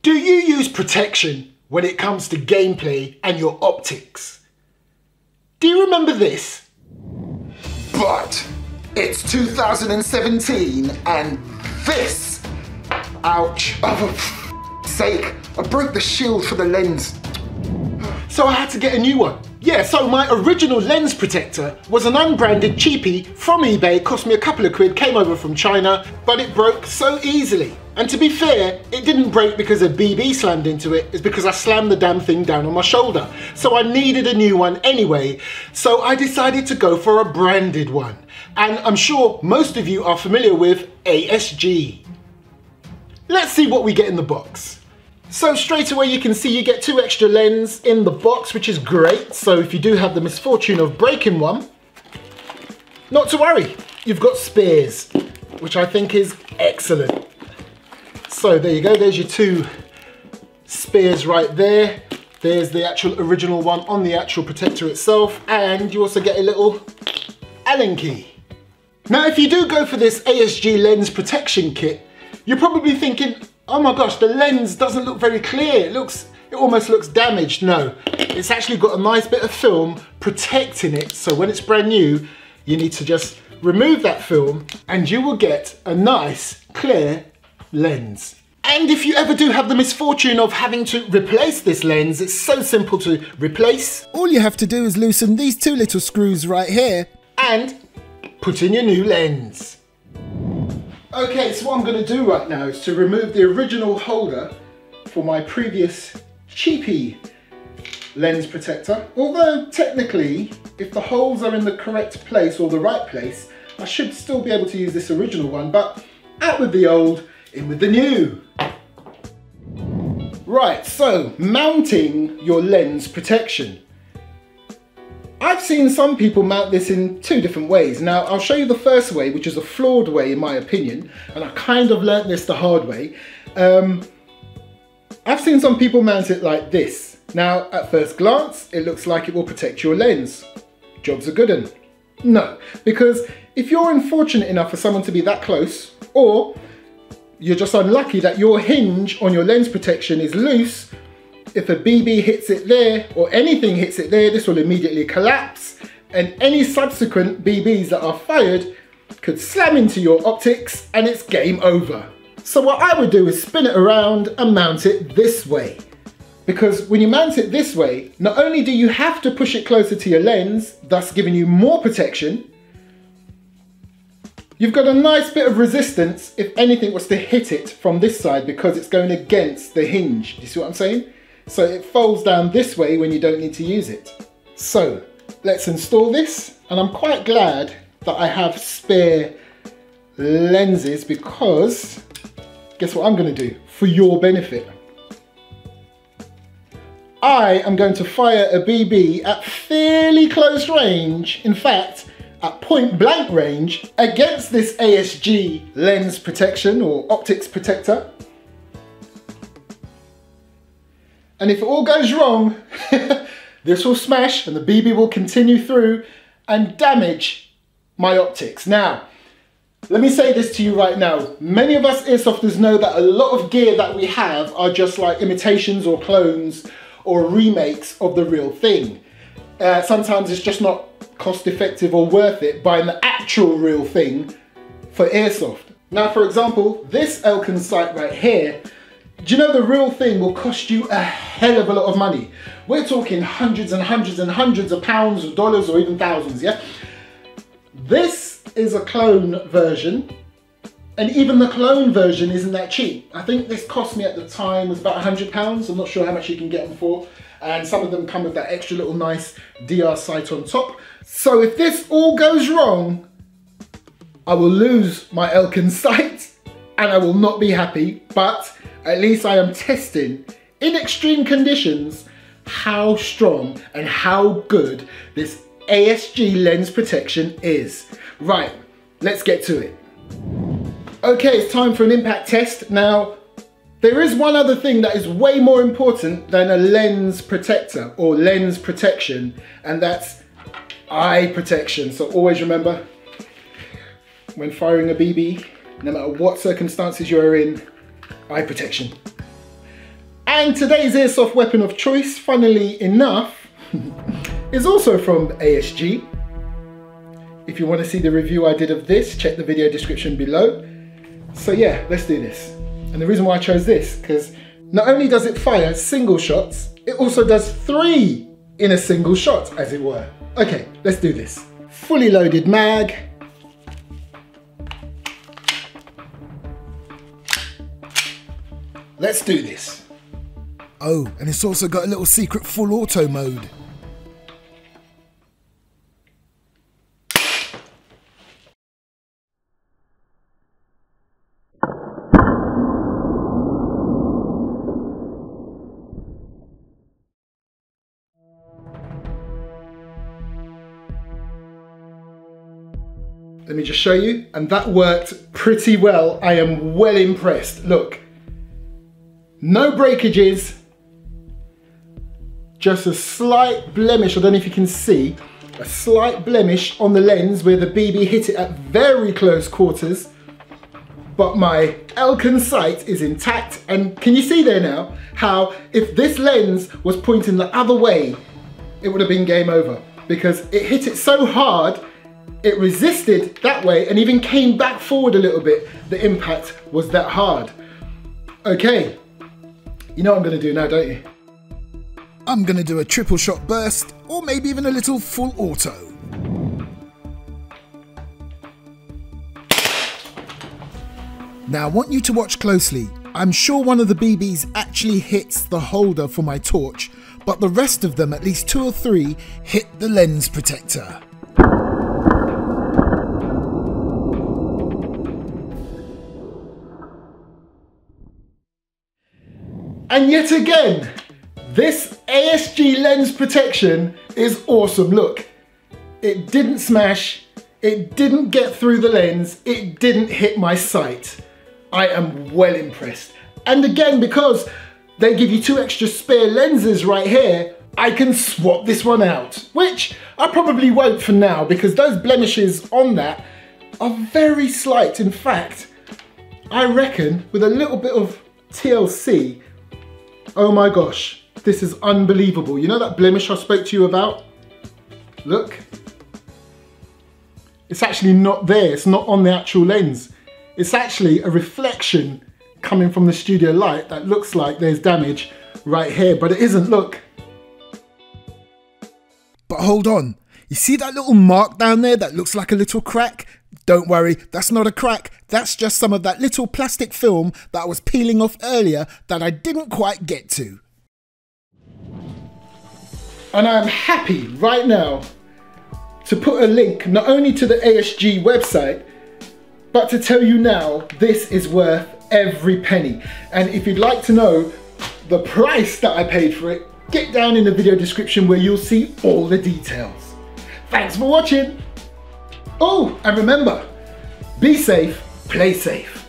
Do you use protection when it comes to gameplay and your optics? Do you remember this? But it's 2017 and this, ouch, oh, for sake, I broke the shield for the lens. So I had to get a new one. Yeah, so my original lens protector was an unbranded cheapie from eBay. It cost me a couple of quid, came over from China, but it broke so easily. And to be fair, it didn't break because a BB slammed into it, it's because I slammed the damn thing down on my shoulder. So I needed a new one anyway, so I decided to go for a branded one. And I'm sure most of you are familiar with ASG. Let's see what we get in the box. So straight away you can see you get 2 extra lenses in the box, which is great. So if you do have the misfortune of breaking one, not to worry, you've got spares, which I think is excellent. So there you go, there's your 2 spares right there. There's the actual original one on the actual protector itself, and you also get a little Allen key. Now if you do go for this ASG lens protection kit, you're probably thinking, oh my gosh, the lens doesn't look very clear. It almost looks damaged. No, it's actually got a nice bit of film protecting it. So when it's brand new, you need to just remove that film and you will get a nice clear lens. And if you ever do have the misfortune of having to replace this lens, it's so simple to replace. All you have to do is loosen these 2 little screws right here and put in your new lens. Okay, so what I'm going to do right now is to remove the original holder for my previous cheapie lens protector. Although technically, if the holes are in the correct place or the right place, I should still be able to use this original one, but out with the old, in with the new. Right, so mounting your lens protection. I've seen some people mount this in 2 different ways. Now I'll show you the first way, which is a flawed way in my opinion, and I kind of learnt this the hard way. I've seen some people mount it like this. Now at first glance it looks like it will protect your lens. Job's a good one. No, because if you're unfortunate enough for someone to be that close, or you're just unlucky that your hinge on your lens protection is loose, if a BB hits it there or anything hits it there, this will immediately collapse, and any subsequent BBs that are fired could slam into your optics and it's game over. So what I would do is spin it around and mount it this way. Because when you mount it this way, not only do you have to push it closer to your lens, thus giving you more protection, you've got a nice bit of resistance if anything was to hit it from this side because it's going against the hinge. Do you see what I'm saying? So it folds down this way when you don't need to use it. So let's install this, and I'm quite glad that I have spare lenses because guess what I'm going to do for your benefit? I am going to fire a BB at fairly close range, in fact at point blank range, against this ASG lens protection or optics protector. And if it all goes wrong, this will smash and the BB will continue through and damage my optics. Now, let me say this to you right now. Many of us airsofters know that a lot of gear that we have are just like imitations or clones or remakes of the real thing. Sometimes it's just not cost effective or worth it buying the actual real thing for airsoft. Now, for example, this Elkin sight right here, do you know the real thing will cost you a hell of a lot of money? We're talking hundreds and hundreds and hundreds of pounds or dollars or even thousands, yeah? This is a clone version, and even the clone version isn't that cheap. I think this cost me at the time was about £100. I'm not sure how much you can get them for. And some of them come with that extra little nice DR sight on top. So if this all goes wrong, I will lose my Elkin sight and I will not be happy, but at least I am testing in extreme conditions how strong and how good this ASG lens protection is. Right, let's get to it. Okay, it's time for an impact test. Now, there is one other thing that is way more important than a lens protector or lens protection, and that's eye protection. So always remember, when firing a BB, no matter what circumstances you're in, eye protection. And today's airsoft weapon of choice, funnily enough, is also from ASG. If you want to see the review I did of this, check the video description below. So yeah, let's do this. And the reason why I chose this, because not only does it fire single shots, it also does 3 in a single shot, as it were. Okay, let's do this. Fully loaded mag. Let's do this. Oh, and it's also got a little secret full auto mode. Let me just show you, and that worked pretty well. I am well impressed. Look, no breakages, just a slight blemish, I don't know if you can see, a slight blemish on the lens where the BB hit it at very close quarters, but my Elkin sight is intact. And can you see there now how if this lens was pointing the other way, it would have been game over, because it hit it so hard, it resisted that way and even came back forward a little bit. The impact was that hard. Okay, you know what I'm gonna do now, don't you? I'm gonna do a triple shot burst, or maybe even a little full auto. Now I want you to watch closely. I'm sure one of the BBs actually hits the holder for my torch, but the rest of them, at least 2 or 3, hit the lens protector. And yet again, this ASG lens protection is awesome. Look, it didn't smash, it didn't get through the lens, it didn't hit my sight. I am well impressed. And again, because they give you 2 extra spare lenses right here, I can swap this one out, which I probably won't for now, because those blemishes on that are very slight. In fact, I reckon with a little bit of TLC, oh my gosh, this is unbelievable. You know that blemish I spoke to you about? Look. It's actually not there. It's not on the actual lens. It's actually a reflection coming from the studio light that looks like there's damage right here, but it isn't, look. But hold on, you see that little mark down there that looks like a little crack? Don't worry, that's not a crack, that's just some of that little plastic film that I was peeling off earlier that I didn't quite get to. And I'm happy right now to put a link not only to the ASG website, but to tell you now this is worth every penny. And if you'd like to know the price that I paid for it, get down in the video description where you'll see all the details. Thanks for watching. Oh, and remember, be safe, play safe.